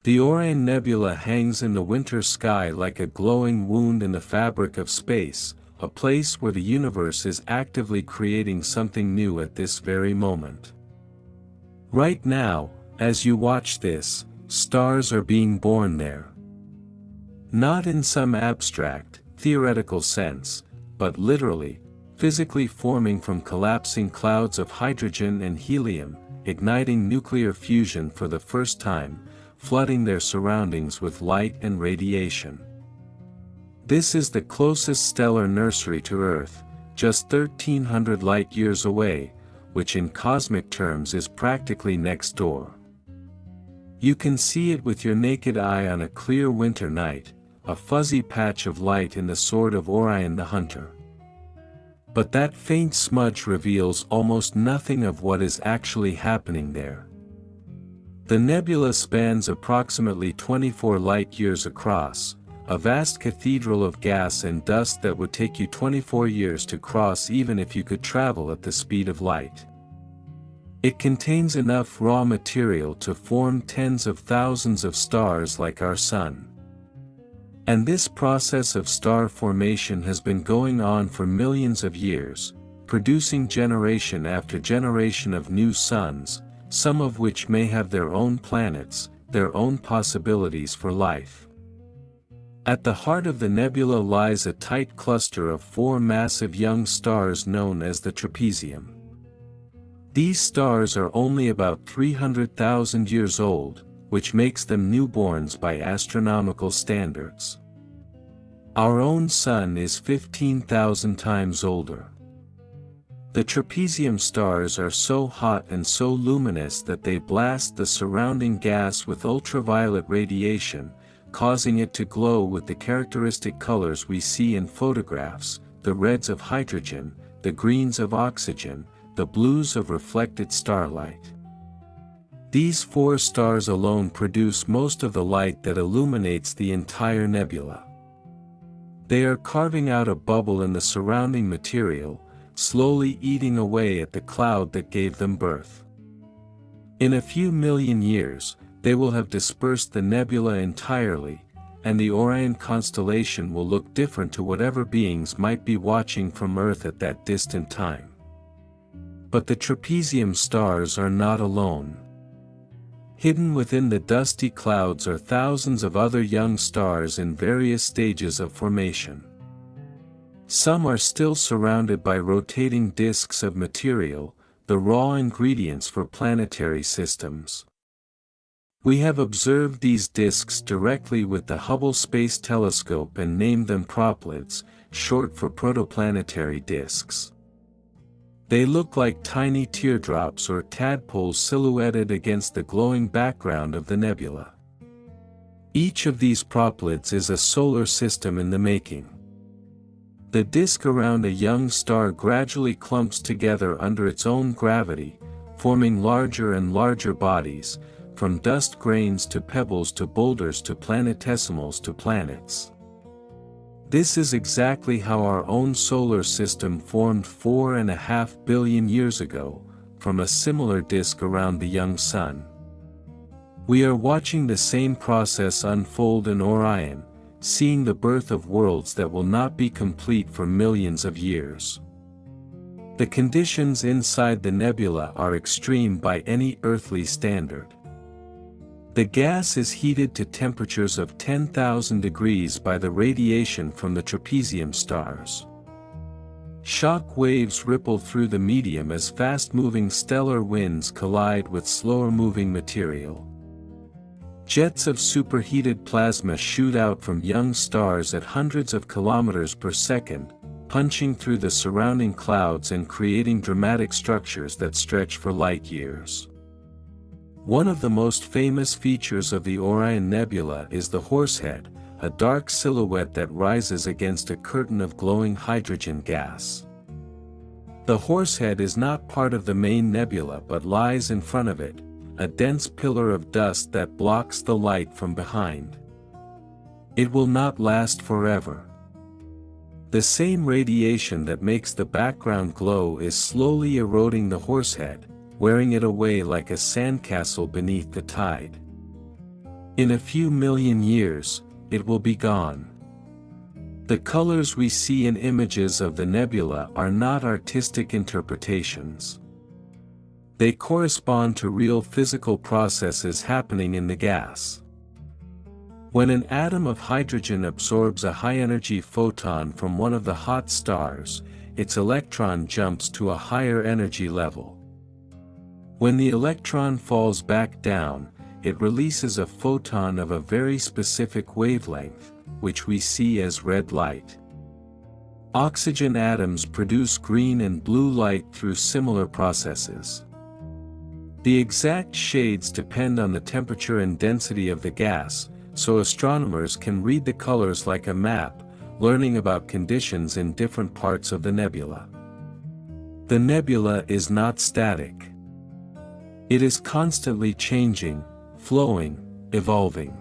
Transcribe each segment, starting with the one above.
The Orion Nebula hangs in the winter sky like a glowing wound in the fabric of space, a place where the universe is actively creating something new at this very moment. Right now, as you watch this, stars are being born there. Not in some abstract, theoretical sense, but literally, physically forming from collapsing clouds of hydrogen and helium, igniting nuclear fusion for the first time, flooding their surroundings with light and radiation. This is the closest stellar nursery to Earth, just 1,300 light-years away, which in cosmic terms is practically next door. You can see it with your naked eye on a clear winter night, a fuzzy patch of light in the sword of Orion the Hunter. But that faint smudge reveals almost nothing of what is actually happening there. The nebula spans approximately 24 light-years across, a vast cathedral of gas and dust that would take you 24 years to cross even if you could travel at the speed of light. It contains enough raw material to form tens of thousands of stars like our Sun. And this process of star formation has been going on for millions of years, producing generation after generation of new suns, some of which may have their own planets, their own possibilities for life. At the heart of the nebula lies a tight cluster of 4 massive young stars known as the Trapezium. These stars are only about 300,000 years old, which makes them newborns by astronomical standards. Our own Sun is 15,000 times older. The Trapezium stars are so hot and so luminous that they blast the surrounding gas with ultraviolet radiation, causing it to glow with the characteristic colors we see in photographs, the reds of hydrogen, the greens of oxygen, the blues of reflected starlight. These 4 stars alone produce most of the light that illuminates the entire nebula. They are carving out a bubble in the surrounding material, slowly eating away at the cloud that gave them birth. In a few million years, they will have dispersed the nebula entirely, and the Orion constellation will look different to whatever beings might be watching from Earth at that distant time. But the Trapezium stars are not alone. Hidden within the dusty clouds are thousands of other young stars in various stages of formation. Some are still surrounded by rotating disks of material, the raw ingredients for planetary systems. We have observed these disks directly with the Hubble Space Telescope and named them proplyds, short for protoplanetary disks. They look like tiny teardrops or tadpoles silhouetted against the glowing background of the nebula. Each of these proplyds is a solar system in the making. The disk around a young star gradually clumps together under its own gravity, forming larger and larger bodies, from dust grains to pebbles to boulders to planetesimals to planets. This is exactly how our own solar system formed 4.5 billion years ago, from a similar disk around the young Sun. We are watching the same process unfold in Orion, seeing the birth of worlds that will not be complete for millions of years. The conditions inside the nebula are extreme by any earthly standard. The gas is heated to temperatures of 10,000 degrees by the radiation from the Trapezium stars. Shock waves ripple through the medium as fast-moving stellar winds collide with slower-moving material. Jets of superheated plasma shoot out from young stars at hundreds of kilometers per second, punching through the surrounding clouds and creating dramatic structures that stretch for light years. One of the most famous features of the Orion Nebula is the Horsehead, a dark silhouette that rises against a curtain of glowing hydrogen gas. The Horsehead is not part of the main nebula but lies in front of it, a dense pillar of dust that blocks the light from behind. It will not last forever. The same radiation that makes the background glow is slowly eroding the Horsehead, wearing it away like a sandcastle beneath the tide. In a few million years, it will be gone. The colors we see in images of the nebula are not artistic interpretations. They correspond to real physical processes happening in the gas. When an atom of hydrogen absorbs a high-energy photon from one of the hot stars, its electron jumps to a higher energy level. When the electron falls back down, it releases a photon of a very specific wavelength, which we see as red light. Oxygen atoms produce green and blue light through similar processes. The exact shades depend on the temperature and density of the gas, so astronomers can read the colors like a map, learning about conditions in different parts of the nebula. The nebula is not static. It is constantly changing, flowing, evolving.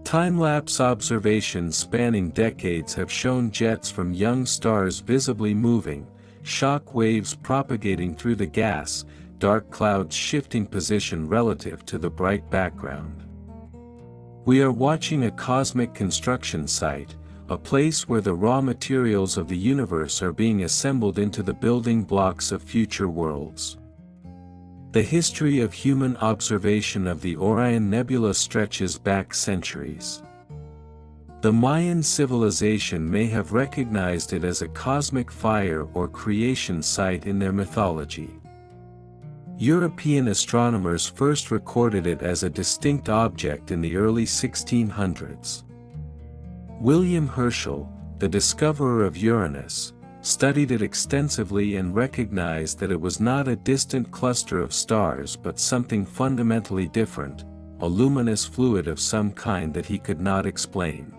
Time-lapse observations spanning decades have shown jets from young stars visibly moving, shock waves propagating through the gas, dark clouds shifting position relative to the bright background. We are watching a cosmic construction site, a place where the raw materials of the universe are being assembled into the building blocks of future worlds. The history of human observation of the Orion Nebula stretches back centuries. The Mayan civilization may have recognized it as a cosmic fire or creation site in their mythology. European astronomers first recorded it as a distinct object in the early 1600s. William Herschel, the discoverer of Uranus, studied it extensively and recognized that it was not a distant cluster of stars but something fundamentally different, a luminous fluid of some kind that he could not explain.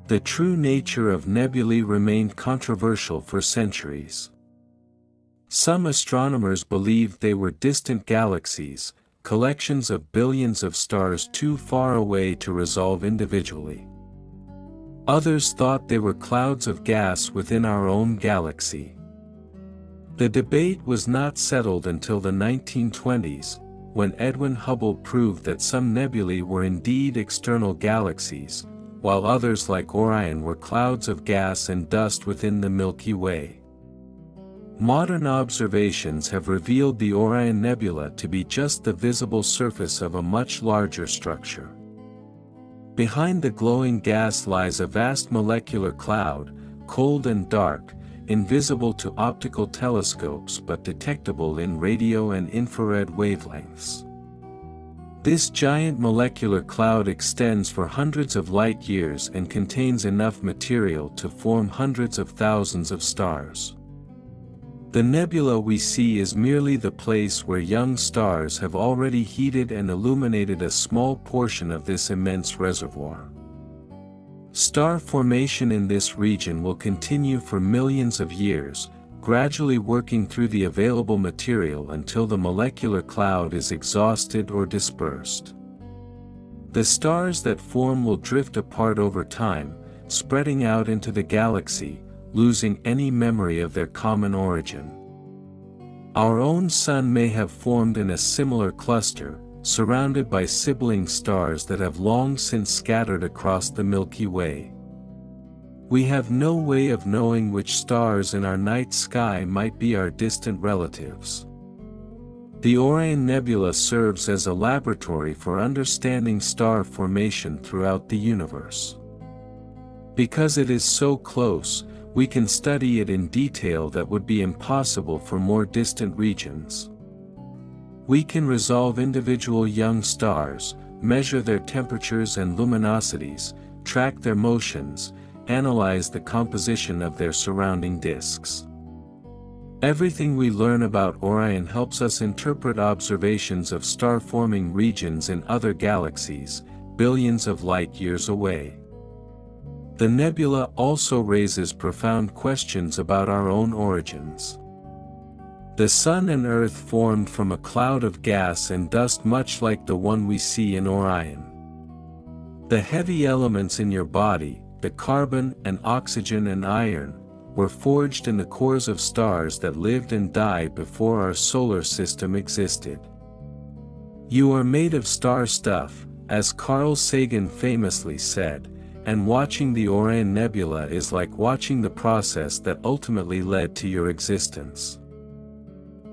The true nature of nebulae remained controversial for centuries. Some astronomers believed they were distant galaxies, collections of billions of stars too far away to resolve individually. Others thought they were clouds of gas within our own galaxy. The debate was not settled until the 1920s, when Edwin Hubble proved that some nebulae were indeed external galaxies, while others like Orion were clouds of gas and dust within the Milky Way. Modern observations have revealed the Orion Nebula to be just the visible surface of a much larger structure. Behind the glowing gas lies a vast molecular cloud, cold and dark, invisible to optical telescopes but detectable in radio and infrared wavelengths. This giant molecular cloud extends for hundreds of light years and contains enough material to form hundreds of thousands of stars. The nebula we see is merely the place where young stars have already heated and illuminated a small portion of this immense reservoir. Star formation in this region will continue for millions of years, gradually working through the available material until the molecular cloud is exhausted or dispersed. The stars that form will drift apart over time, spreading out into the galaxy, losing any memory of their common origin. Our own Sun may have formed in a similar cluster, surrounded by sibling stars that have long since scattered across the Milky Way. We have no way of knowing which stars in our night sky might be our distant relatives. The Orion Nebula serves as a laboratory for understanding star formation throughout the universe. Because it is so close, we can study it in detail that would be impossible for more distant regions. We can resolve individual young stars, measure their temperatures and luminosities, track their motions, analyze the composition of their surrounding disks. Everything we learn about Orion helps us interpret observations of star-forming regions in other galaxies, billions of light-years away. The nebula also raises profound questions about our own origins. The Sun and Earth formed from a cloud of gas and dust much like the one we see in Orion. The heavy elements in your body, the carbon and oxygen and iron, were forged in the cores of stars that lived and died before our solar system existed. You are made of star stuff, as Carl Sagan famously said, and watching the Orion Nebula is like watching the process that ultimately led to your existence.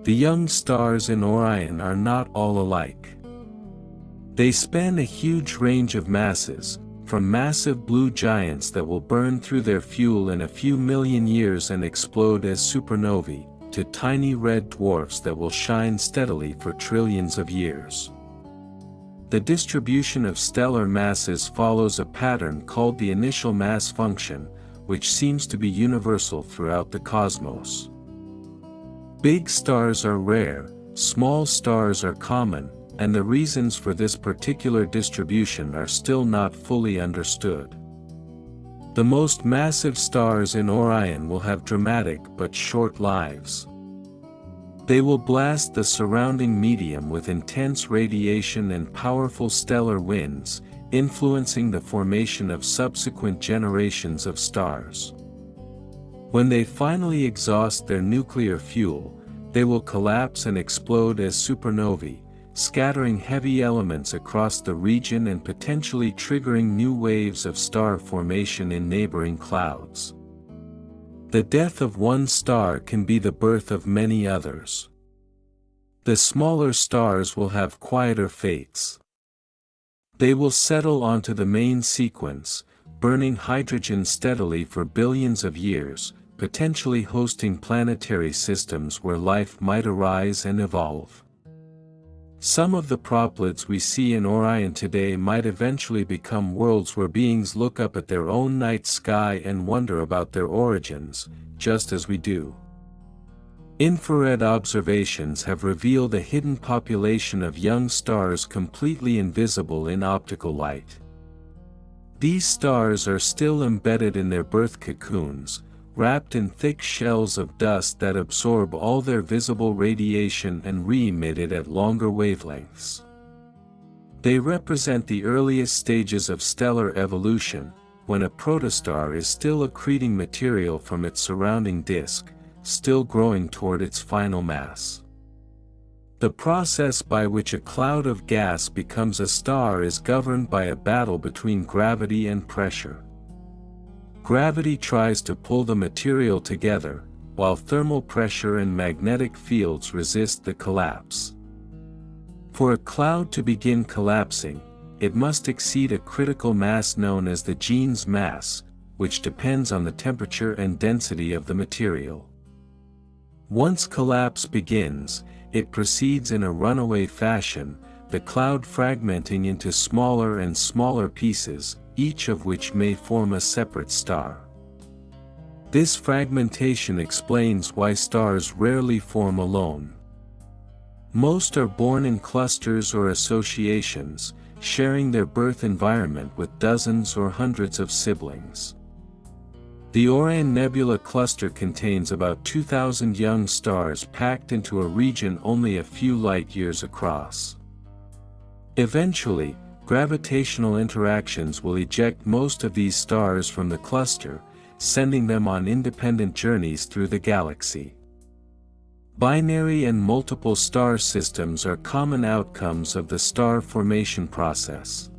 The young stars in Orion are not all alike. They span a huge range of masses, from massive blue giants that will burn through their fuel in a few million years and explode as supernovae, to tiny red dwarfs that will shine steadily for trillions of years. The distribution of stellar masses follows a pattern called the initial mass function, which seems to be universal throughout the cosmos. Big stars are rare, small stars are common, and the reasons for this particular distribution are still not fully understood. The most massive stars in Orion will have dramatic but short lives. They will blast the surrounding medium with intense radiation and powerful stellar winds, influencing the formation of subsequent generations of stars. When they finally exhaust their nuclear fuel, they will collapse and explode as supernovae, scattering heavy elements across the region and potentially triggering new waves of star formation in neighboring clouds. The death of one star can be the birth of many others. The smaller stars will have quieter fates. They will settle onto the main sequence, burning hydrogen steadily for billions of years, potentially hosting planetary systems where life might arise and evolve. Some of the proplyds we see in Orion today might eventually become worlds where beings look up at their own night sky and wonder about their origins, just as we do. Infrared observations have revealed a hidden population of young stars completely invisible in optical light. These stars are still embedded in their birth cocoons, wrapped in thick shells of dust that absorb all their visible radiation and re-emit it at longer wavelengths. They represent the earliest stages of stellar evolution, when a protostar is still accreting material from its surrounding disk, still growing toward its final mass. The process by which a cloud of gas becomes a star is governed by a battle between gravity and pressure. Gravity tries to pull the material together, while thermal pressure and magnetic fields resist the collapse. For a cloud to begin collapsing, it must exceed a critical mass known as the Jeans mass, which depends on the temperature and density of the material. Once collapse begins, it proceeds in a runaway fashion, the cloud fragmenting into smaller and smaller pieces, each of which may form a separate star. This fragmentation explains why stars rarely form alone. Most are born in clusters or associations, sharing their birth environment with dozens or hundreds of siblings. The Orion Nebula cluster contains about 2,000 young stars packed into a region only a few light-years across. Eventually, gravitational interactions will eject most of these stars from the cluster, sending them on independent journeys through the galaxy. Binary and multiple star systems are common outcomes of the star formation process.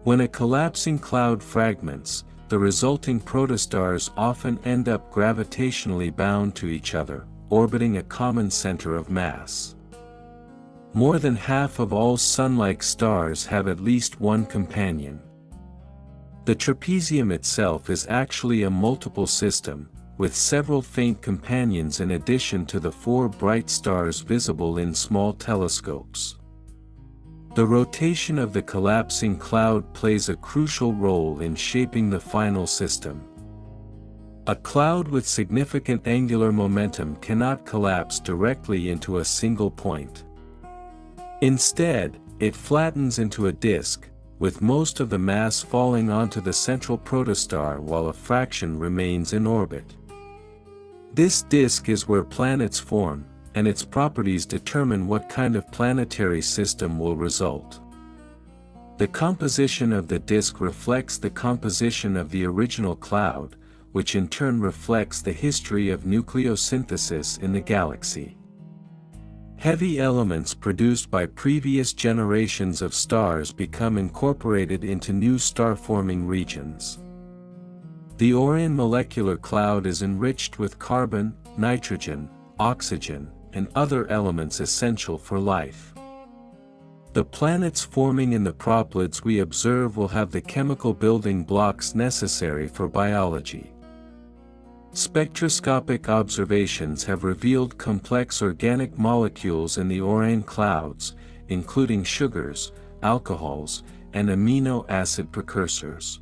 When a collapsing cloud fragments, the resulting protostars often end up gravitationally bound to each other, orbiting a common center of mass. More than half of all Sun-like stars have at least one companion. The Trapezium itself is actually a multiple system, with several faint companions in addition to the 4 bright stars visible in small telescopes. The rotation of the collapsing cloud plays a crucial role in shaping the final system. A cloud with significant angular momentum cannot collapse directly into a single point. Instead, it flattens into a disk, with most of the mass falling onto the central protostar while a fraction remains in orbit. This disk is where planets form, and its properties determine what kind of planetary system will result. The composition of the disk reflects the composition of the original cloud, which in turn reflects the history of nucleosynthesis in the galaxy. Heavy elements produced by previous generations of stars become incorporated into new star-forming regions. The Orion molecular cloud is enriched with carbon, nitrogen, oxygen, and other elements essential for life. The planets forming in the proplyds we observe will have the chemical building blocks necessary for biology. Spectroscopic observations have revealed complex organic molecules in the Orion clouds, including sugars, alcohols, and amino acid precursors.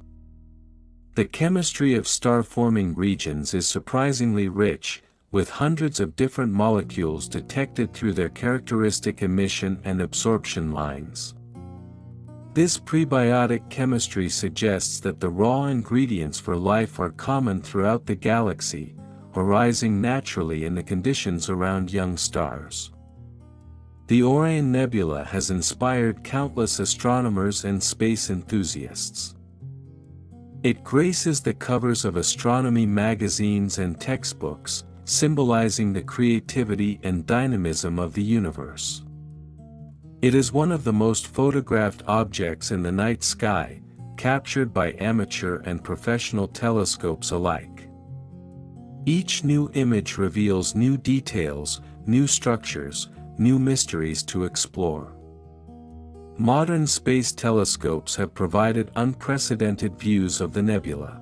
The chemistry of star-forming regions is surprisingly rich, with hundreds of different molecules detected through their characteristic emission and absorption lines. This prebiotic chemistry suggests that the raw ingredients for life are common throughout the galaxy, arising naturally in the conditions around young stars. The Orion Nebula has inspired countless astronomers and space enthusiasts. It graces the covers of astronomy magazines and textbooks, symbolizing the creativity and dynamism of the universe. It is one of the most photographed objects in the night sky, captured by amateur and professional telescopes alike. Each new image reveals new details, new structures, new mysteries to explore. Modern space telescopes have provided unprecedented views of the nebula.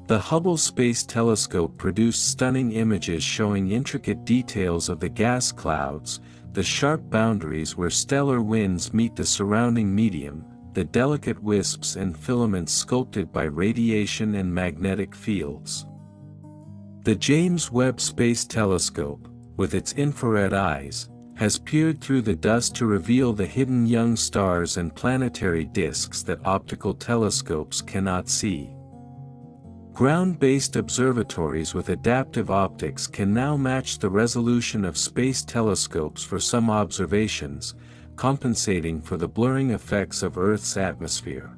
The Hubble Space Telescope produced stunning images showing intricate details of the gas clouds, the sharp boundaries where stellar winds meet the surrounding medium, the delicate wisps and filaments sculpted by radiation and magnetic fields. The James Webb Space Telescope, with its infrared eyes, has peered through the dust to reveal the hidden young stars and planetary disks that optical telescopes cannot see. Ground-based observatories with adaptive optics can now match the resolution of space telescopes for some observations, compensating for the blurring effects of Earth's atmosphere.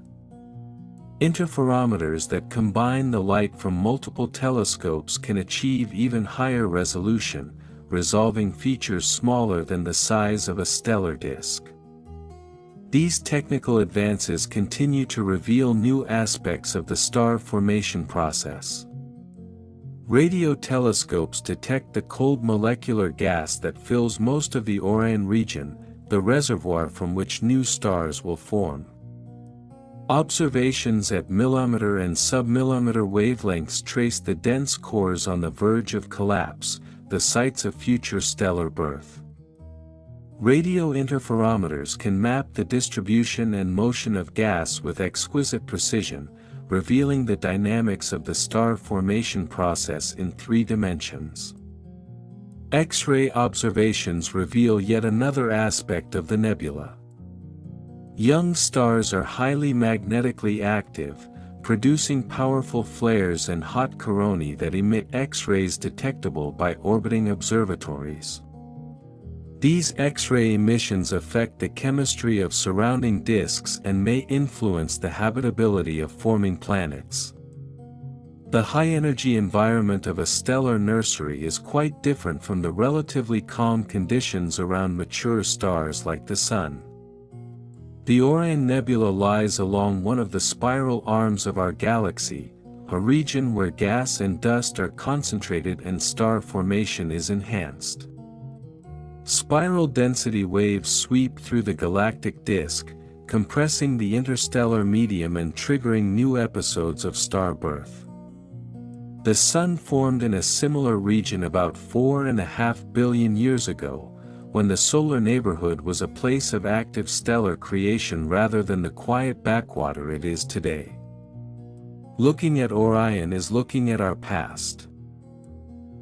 Interferometers that combine the light from multiple telescopes can achieve even higher resolution, resolving features smaller than the size of a stellar disk. These technical advances continue to reveal new aspects of the star formation process. Radio telescopes detect the cold molecular gas that fills most of the Orion region, the reservoir from which new stars will form. Observations at millimeter and submillimeter wavelengths trace the dense cores on the verge of collapse, the sites of future stellar birth. Radio interferometers can map the distribution and motion of gas with exquisite precision, revealing the dynamics of the star formation process in 3 dimensions. X-ray observations reveal yet another aspect of the nebula. Young stars are highly magnetically active, producing powerful flares and hot coronae that emit X-rays detectable by orbiting observatories. These X-ray emissions affect the chemistry of surrounding disks and may influence the habitability of forming planets. The high-energy environment of a stellar nursery is quite different from the relatively calm conditions around mature stars like the Sun. The Orion Nebula lies along one of the spiral arms of our galaxy, a region where gas and dust are concentrated and star formation is enhanced. Spiral density waves sweep through the galactic disk, compressing the interstellar medium and triggering new episodes of star birth. The Sun formed in a similar region about 4.5 billion years ago, when the solar neighborhood was a place of active stellar creation rather than the quiet backwater it is today. Looking at Orion is looking at our past.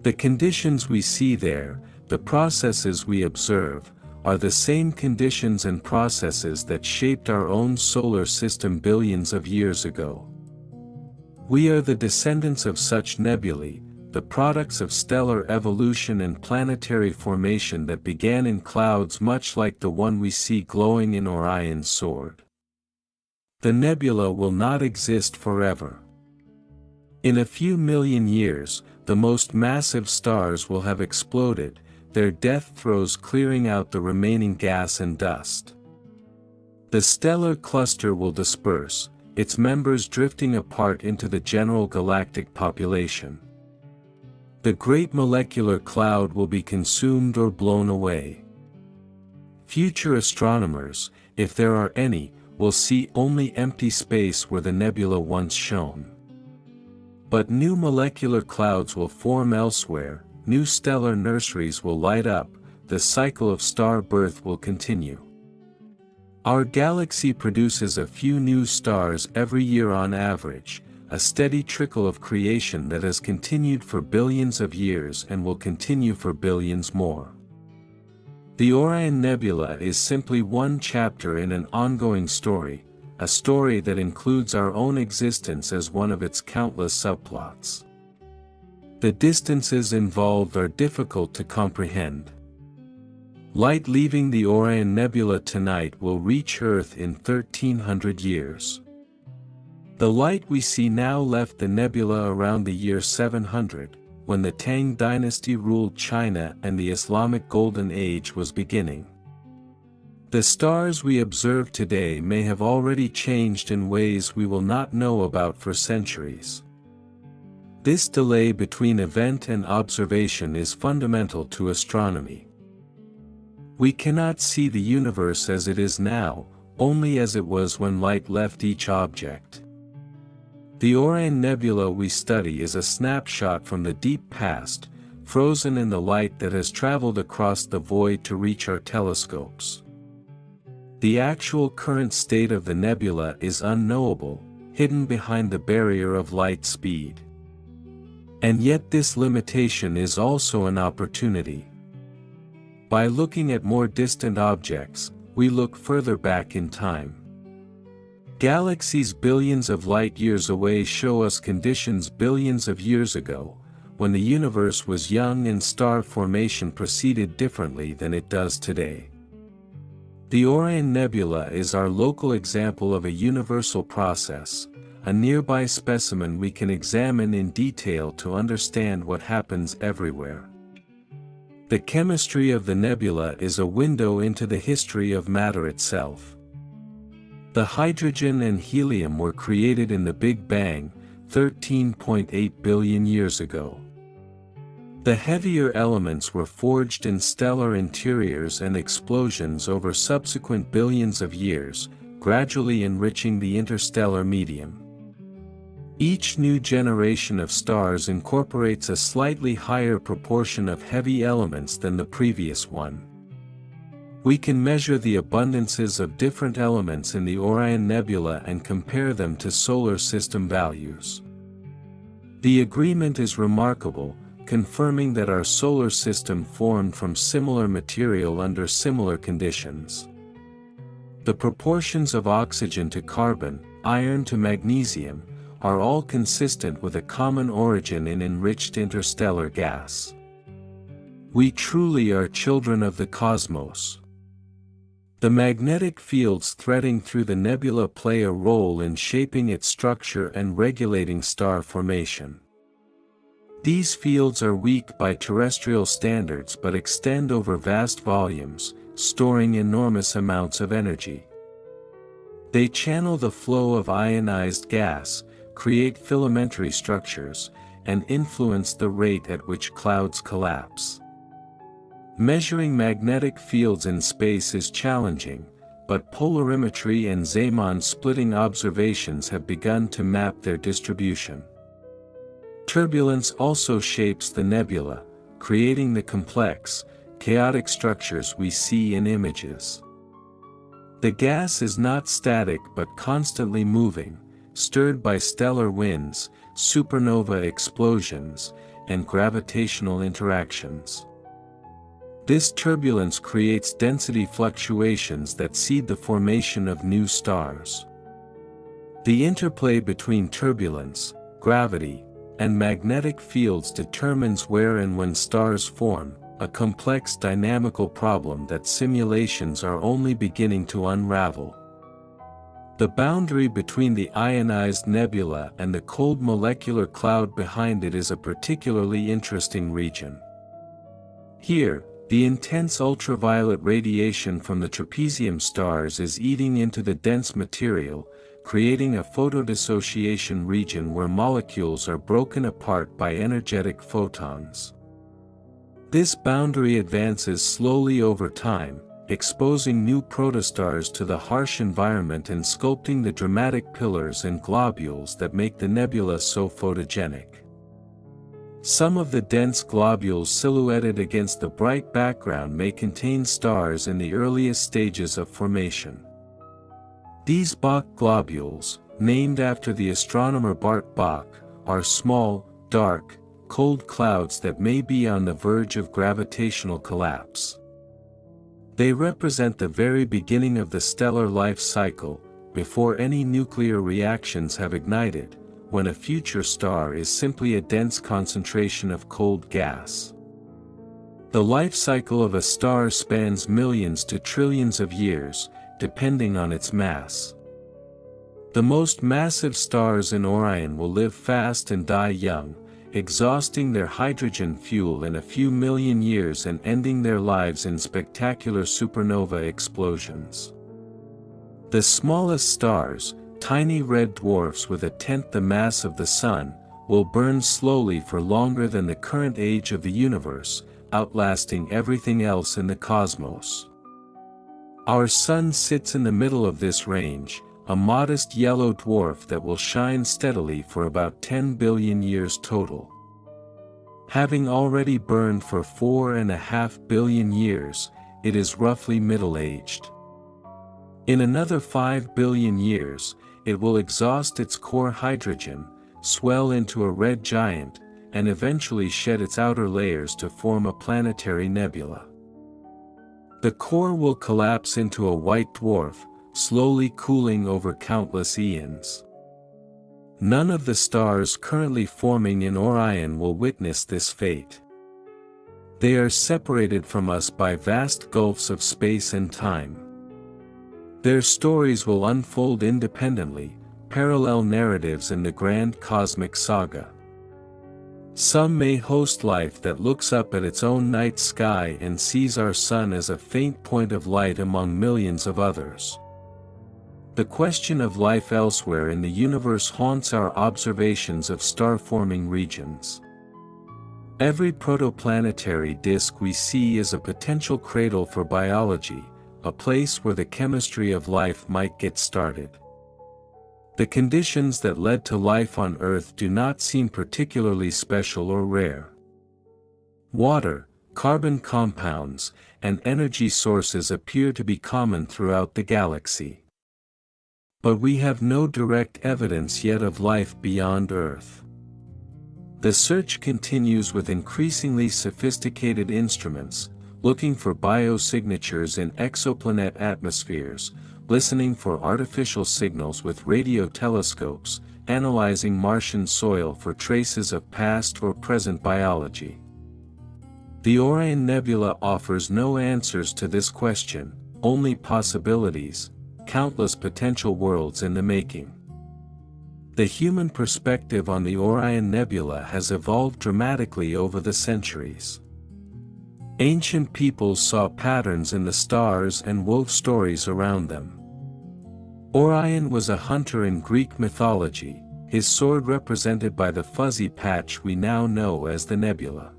The conditions we see there, the processes we observe, are the same conditions and processes that shaped our own solar system billions of years ago. We are the descendants of such nebulae, the products of stellar evolution and planetary formation that began in clouds much like the one we see glowing in Orion's sword. The nebula will not exist forever. In a few million years, the most massive stars will have exploded, their death throes clearing out the remaining gas and dust. The stellar cluster will disperse, its members drifting apart into the general galactic population. The great molecular cloud will be consumed or blown away. Future astronomers, if there are any, will see only empty space where the nebula once shone. But new molecular clouds will form elsewhere, new stellar nurseries will light up, the cycle of star birth will continue. Our galaxy produces a few new stars every year on average, a steady trickle of creation that has continued for billions of years and will continue for billions more. The Orion Nebula is simply one chapter in an ongoing story, a story that includes our own existence as one of its countless subplots. The distances involved are difficult to comprehend. Light leaving the Orion Nebula tonight will reach Earth in 1300 years. The light we see now left the nebula around the year 700, when the Tang dynasty ruled China and the Islamic Golden Age was beginning. The stars we observe today may have already changed in ways we will not know about for centuries. This delay between event and observation is fundamental to astronomy. We cannot see the universe as it is now, only as it was when light left each object. The Orion Nebula we study is a snapshot from the deep past, frozen in the light that has traveled across the void to reach our telescopes. The actual current state of the nebula is unknowable, hidden behind the barrier of light speed. And yet this limitation is also an opportunity. By looking at more distant objects, we look further back in time. Galaxies billions of light-years away show us conditions billions of years ago, when the universe was young and star formation proceeded differently than it does today. The Orion Nebula is our local example of a universal process, a nearby specimen we can examine in detail to understand what happens everywhere. The chemistry of the nebula is a window into the history of matter itself. The hydrogen and helium were created in the Big Bang, 13.8 billion years ago. The heavier elements were forged in stellar interiors and explosions over subsequent billions of years, gradually enriching the interstellar medium. Each new generation of stars incorporates a slightly higher proportion of heavy elements than the previous one. We can measure the abundances of different elements in the Orion Nebula and compare them to solar system values. The agreement is remarkable, confirming that our solar system formed from similar material under similar conditions. The proportions of oxygen to carbon, iron to magnesium, are all consistent with a common origin in enriched interstellar gas. We truly are children of the cosmos. The magnetic fields threading through the nebula play a role in shaping its structure and regulating star formation. These fields are weak by terrestrial standards but extend over vast volumes, storing enormous amounts of energy. They channel the flow of ionized gas, create filamentary structures, and influence the rate at which clouds collapse. Measuring magnetic fields in space is challenging, but polarimetry and Zeeman splitting observations have begun to map their distribution. Turbulence also shapes the nebula, creating the complex, chaotic structures we see in images. The gas is not static but constantly moving, stirred by stellar winds, supernova explosions, and gravitational interactions. This turbulence creates density fluctuations that seed the formation of new stars. The interplay between turbulence, gravity, and magnetic fields determines where and when stars form, a complex dynamical problem that simulations are only beginning to unravel. The boundary between the ionized nebula and the cold molecular cloud behind it is a particularly interesting region. Here, The intense ultraviolet radiation from the Trapezium stars is eating into the dense material, creating a photodissociation region where molecules are broken apart by energetic photons. This boundary advances slowly over time, exposing new protostars to the harsh environment and sculpting the dramatic pillars and globules that make the nebula so photogenic. Some of the dense globules silhouetted against the bright background may contain stars in the earliest stages of formation. These Bok globules, named after the astronomer Bart Bok, are small, dark, cold clouds that may be on the verge of gravitational collapse. They represent the very beginning of the stellar life cycle, before any nuclear reactions have ignited, when a future star is simply a dense concentration of cold gas. The life cycle of a star spans millions to trillions of years, depending on its mass. The most massive stars in Orion will live fast and die young, exhausting their hydrogen fuel in a few million years and ending their lives in spectacular supernova explosions. The smallest stars, tiny red dwarfs with a tenth the mass of the Sun, will burn slowly for longer than the current age of the universe, outlasting everything else in the cosmos. Our Sun sits in the middle of this range, a modest yellow dwarf that will shine steadily for about 10 billion years total. Having already burned for 4.5 billion years, it is roughly middle-aged. In another 5 billion years, it will exhaust its core hydrogen, swell into a red giant, and eventually shed its outer layers to form a planetary nebula. The core will collapse into a white dwarf, slowly cooling over countless eons. None of the stars currently forming in Orion will witness this fate. They are separated from us by vast gulfs of space and time. Their stories will unfold independently, parallel narratives in the grand cosmic saga. Some may host life that looks up at its own night sky and sees our Sun as a faint point of light among millions of others. The question of life elsewhere in the universe haunts our observations of star-forming regions. Every protoplanetary disk we see is a potential cradle for biology, a place where the chemistry of life might get started. The conditions that led to life on Earth do not seem particularly special or rare. Water, carbon compounds, and energy sources appear to be common throughout the galaxy. But we have no direct evidence yet of life beyond Earth. The search continues with increasingly sophisticated instruments, looking for biosignatures in exoplanet atmospheres, listening for artificial signals with radio telescopes, analyzing Martian soil for traces of past or present biology. The Orion Nebula offers no answers to this question, only possibilities, countless potential worlds in the making. The human perspective on the Orion Nebula has evolved dramatically over the centuries. Ancient peoples saw patterns in the stars and wove stories around them. Orion was a hunter in Greek mythology, his sword represented by the fuzzy patch we now know as the nebula.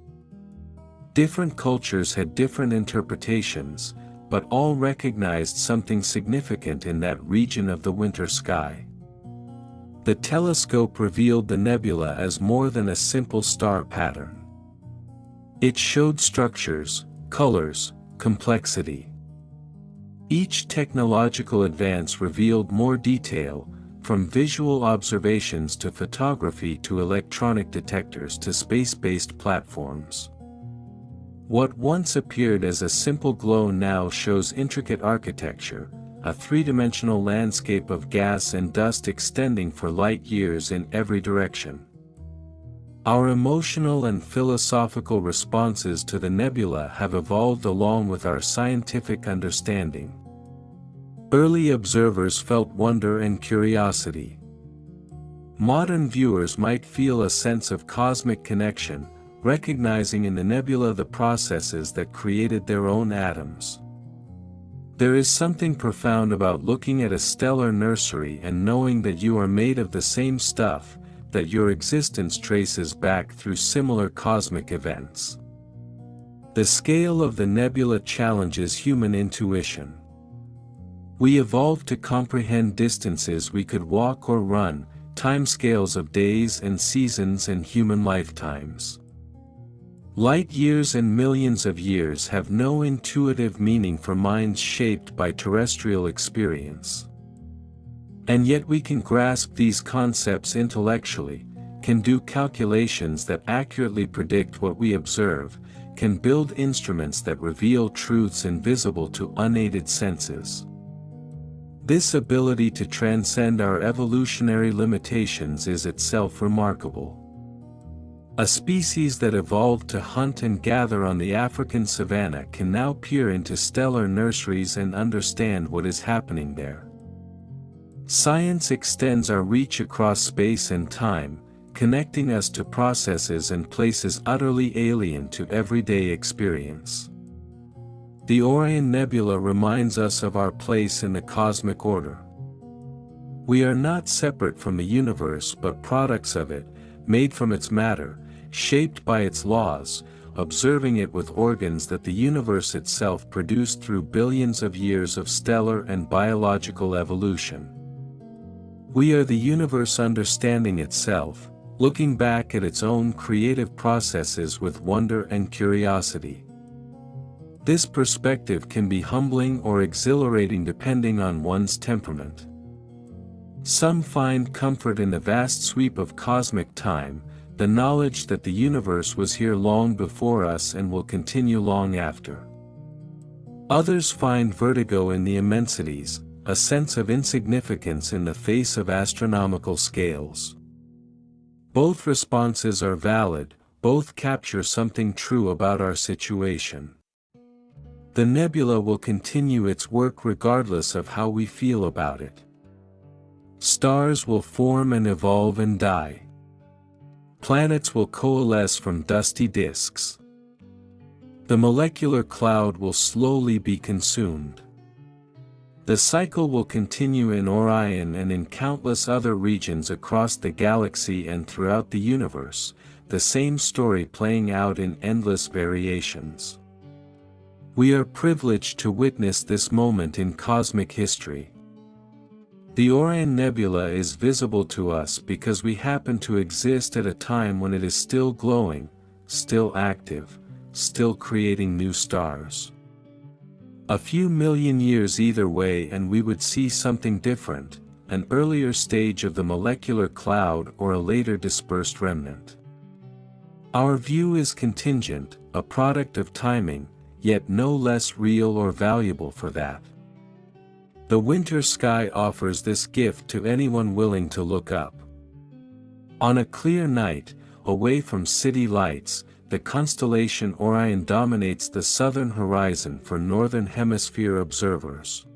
Different cultures had different interpretations, but all recognized something significant in that region of the winter sky. The telescope revealed the nebula as more than a simple star pattern. It showed structures, colors, complexity. Each technological advance revealed more detail, from visual observations to photography to electronic detectors to space-based platforms. What once appeared as a simple glow now shows intricate architecture, a three-dimensional landscape of gas and dust extending for light years in every direction. Our emotional and philosophical responses to the nebula have evolved along with our scientific understanding. Early observers felt wonder and curiosity. Modern viewers might feel a sense of cosmic connection, recognizing in the nebula the processes that created their own atoms. There is something profound about looking at a stellar nursery and knowing that you are made of the same stuff, that your existence traces back through similar cosmic events. The scale of the nebula challenges human intuition. We evolved to comprehend distances we could walk or run, timescales of days and seasons and human lifetimes. Light years and millions of years have no intuitive meaning for minds shaped by terrestrial experience. And yet we can grasp these concepts intellectually, can do calculations that accurately predict what we observe, can build instruments that reveal truths invisible to unaided senses. This ability to transcend our evolutionary limitations is itself remarkable. A species that evolved to hunt and gather on the African savanna can now peer into stellar nurseries and understand what is happening there. Science extends our reach across space and time, connecting us to processes and places utterly alien to everyday experience. The Orion Nebula reminds us of our place in the cosmic order. We are not separate from the universe but products of it, made from its matter, shaped by its laws, observing it with organs that the universe itself produced through billions of years of stellar and biological evolution. We are the universe understanding itself, looking back at its own creative processes with wonder and curiosity. This perspective can be humbling or exhilarating depending on one's temperament. Some find comfort in the vast sweep of cosmic time, the knowledge that the universe was here long before us and will continue long after. Others find vertigo in the immensities, a sense of insignificance in the face of astronomical scales. Both responses are valid, both capture something true about our situation. The nebula will continue its work regardless of how we feel about it. Stars will form and evolve and die. Planets will coalesce from dusty disks. The molecular cloud will slowly be consumed. The cycle will continue in Orion and in countless other regions across the galaxy and throughout the universe, the same story playing out in endless variations. We are privileged to witness this moment in cosmic history. The Orion Nebula is visible to us because we happen to exist at a time when it is still glowing, still active, still creating new stars. A few million years either way and we would see something different, an earlier stage of the molecular cloud or a later dispersed remnant. Our view is contingent, a product of timing, yet no less real or valuable for that. The winter sky offers this gift to anyone willing to look up. On a clear night, away from city lights, the constellation Orion dominates the southern horizon for northern hemisphere observers.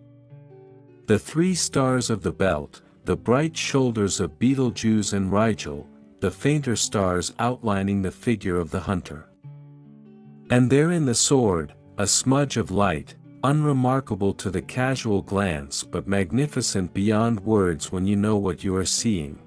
The three stars of the belt, the bright shoulders of Betelgeuse and Rigel, the fainter stars outlining the figure of the hunter. And therein the sword, a smudge of light, unremarkable to the casual glance but magnificent beyond words when you know what you are seeing.